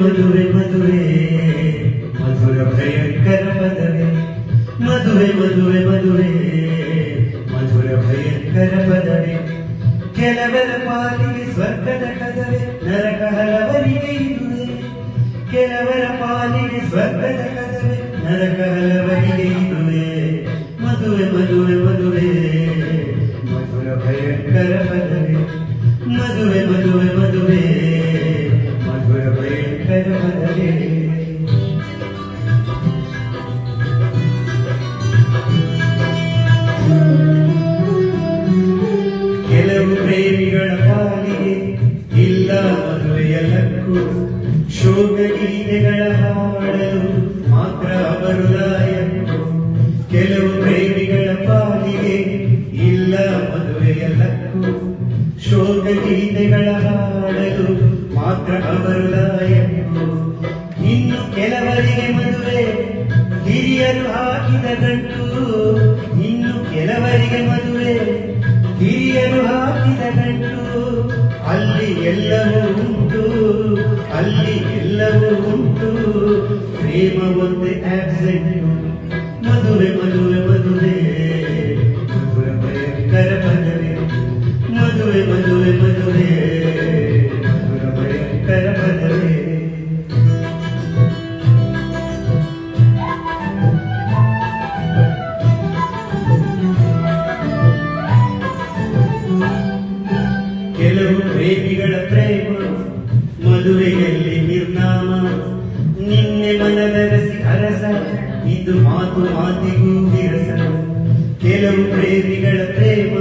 ಮದುವೆ ಮದುವೆ ಮಧುರ ಭಯಂಕರ ಪದವೇ ಮದುವೆ ಮದುವೆ ಮದುವೆ ಮಧುರ ಭಯಂಕರ ಪದವೇ ಕೆಲವರ ಪಾಲಿಗೆ ಸ್ವರ್ಗದ ಕದವೇ ನರಕ ಹಲವರಿಗೆ ಇದುವೆ ಕೆಲವರ ಪಾಲಿಗೆ ಸ್ವರ್ಗದ ಕದವೇ ನರಕ ಹಲವರಿಗೆ ಇದುವೆ ಮದುವೆ ಮದುವೆ ಮದುವೆ ಮಧುರ ಭಯಂಕರ ಪದವೇ ಮದುವೆ ಮದುವೆ ಮದುವೆ ಮಧುರ ಭಯಂಕರ ಪದವೇ ಕೆಲವು ಪ್ರೇಮಿಗಳ ಪಾಲಿಗೆ ಇಲ್ಲ ಮದುವೆಯ ಲಕ್ಕು ಶೋಕ ಗೀತೆಗಳ ಹಾಡಲು ಮಾತ್ರ ಅವರು ಲಾಯಕ್ಕು ಕೆಲವು ಪ್ರೇಮಿಗಳ ಪಾಲಿಗೆ ಇಲ್ಲ ಮದುವೆಯ ಲಕ್ಕು ಶೋಕ ಗೀತೆಗಳ ಹಾಡಲು ಮಾತ್ರ ಅವರು ಲಾಯಕ್ಕು ಇನ್ನು ಕೆಲವರಿಗೆ ಮದುವೆ ಹಿರಿಯರು ಹಾಕಿದ ಗಂಟು ಇನ್ನು ಕೆಲವರಿಗೆ ಮದುವೆ ಹಿರಿಯರು ಹಾಕಿದ ಗಂಟು ಅಲ್ಲಿ ಎಲ್ಲವೂ ಉಂಟು ಅಲ್ಲಿ ಎಲ್ಲವೂ ಉಂಟು ಪ್ರೇಮ ಒಂದೇ ಆಬ್ಸೆಂಟು ಮದುವೆ ಮದುವೆ ಮದುವೆ ಮಧುರ ಭಯಂಕರ ಪದವೇ ಮದುವೆ ಮದುವೆ ಮದುವೆ ಮಧುರ ಭಯಂಕರ ಪದವೇ ಕೆಲವು ಪ್ರೇಮಿಗಳ ಪ್ರೇಮ ಮದುವೆಯಲ್ಲಿ ನಿರ್ನಾಮ ನಿನ್ನೆ ಮನದರಸಿ ಅರಸ ಇದು ಮಾತು ಮಾತಿಗೂ ವಿರಸ ಕೆಲವು ಪ್ರೇಮಿಗಳ ಪ್ರೇಮ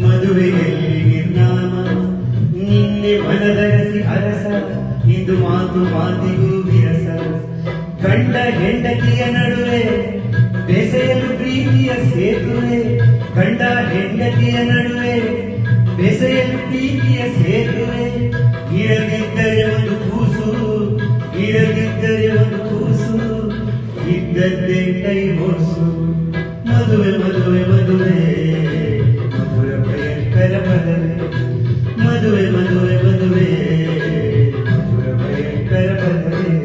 ಮದುವೆಯಲ್ಲಿ ನಿರ್ನಾಮ ನಿನ್ನೆ ಮನದರಸಿ ಅರಸ ಇದು ಮಾತು ಮಾತಿಗೂ ವಿರಸ ಗಂಡ ಹೆಂಡತಿಯ ನಡುವೆ ಬೆಸೆಯಲು ಪ್ರೀತಿಯ ಸೇತುವೆ ಗಂಡ ಹೆಂಡತಿಯ ನಡುವೆ ಬೆಸೆಯಲು ಪ್ರೀತಿಯ ಸೇತುವೆ ಇರದಿದ್ದರೆ ಒಂದು ಕೂಸು ಇರದಿದ್ದರೆ ಒಂದು ಕೂಸು ಇದ್ದದ್ದೇ ಕೈ ಹೊಸು ಮದುವೆ ಮದುವೆ ಮದುವೆ ಮಧುರ ಭಯಂಕರ ಪದವೇ ಮದುವೆ ಮದುವೆ ಮದುವೆ ಮಧುರ ಭಯಂಕರ ಪದವೇ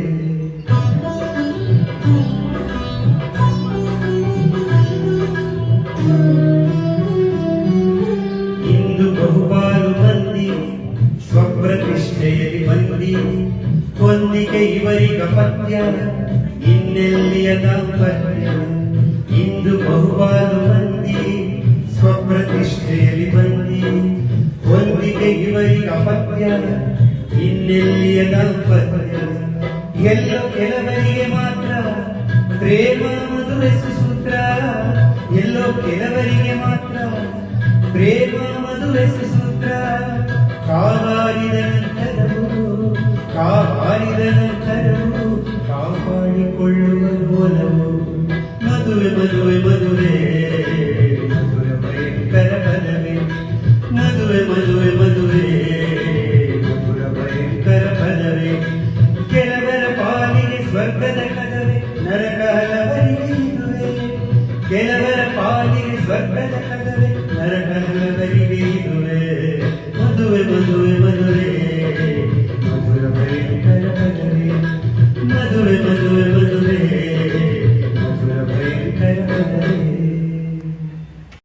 ಇಂದು ಬಹುಪಾಲು ಮಂದಿ ಸ್ವಪ್ರತಿಷ್ಠೆಯಲ್ಲಿ ಬಂದಿ ಹೊಂದಿಕೆ ಇವರಿಗ ಪದ್ಯ ಇನ್ನೆಲ್ಲಿಯ ದಾಂಪತ್ಯ ಇಂದು ಬಹುಪಾಲು ಮಂದಿ ಸ್ವಪ್ರತಿಷ್ಠೆಯಲ್ಲಿ ಬಂದಿ ಹೊಂದಿಕೆ ಇವರಿಗ ಪದ್ಯ ಇನ್ನೆಲ್ಲಿಯ ದಾಂಪತ್ಯ ಎಲ್ಲೋ ಕೆಲವರಿಗೆ ಮಾತ್ರ ಪ್ರೇಮ ಮದುವೆ ಸುಸೂತ್ರ ಎಲ್ಲೋ ಕೆಲವರಿಗೆ ಮಾತ್ರ ಪ್ರೇಮ ಮದುವೆ ಸುಸೂತ್ರ ಕಾವಾರಿದ ನಂತರವು ಕಾಪಾಡಿಕೊಳ್ಳುವ ಮೂಲವು ಮದುವೆ ಮದುವೆ ಮದುವೆ ಮಧುರ ಭಯಂಕರ ಪದವೇ ಮದುವೆ ಮದುವೆ ಮದುವೆ ಮಧುರ ಭಯಂಕರ ಪದವೇ ಕೆಲವರ ಪಾಲಿಗೆ ಸ್ವರ್ಗದ ಕದವೇ ನರಕ ಹಲವರಿಗೆ ಇದುವೆ ಕೆಲವರ ಪಾಲಿಗೆ ಸ್ವರ್ಗದ ಕದವೇ ನರಕ ಹಲವರಿಗೆ ಇದುವೆ ಮದುವೆ ಮದುವೆ ಮದುವೆ ಮಧುರ ಭಯಂಕರ ಪದವೇ ಮದುವೆ ಮದುವೆ ಮದುವೆ ಮಧುರ ಭಯಂಕರ ಪದವೇ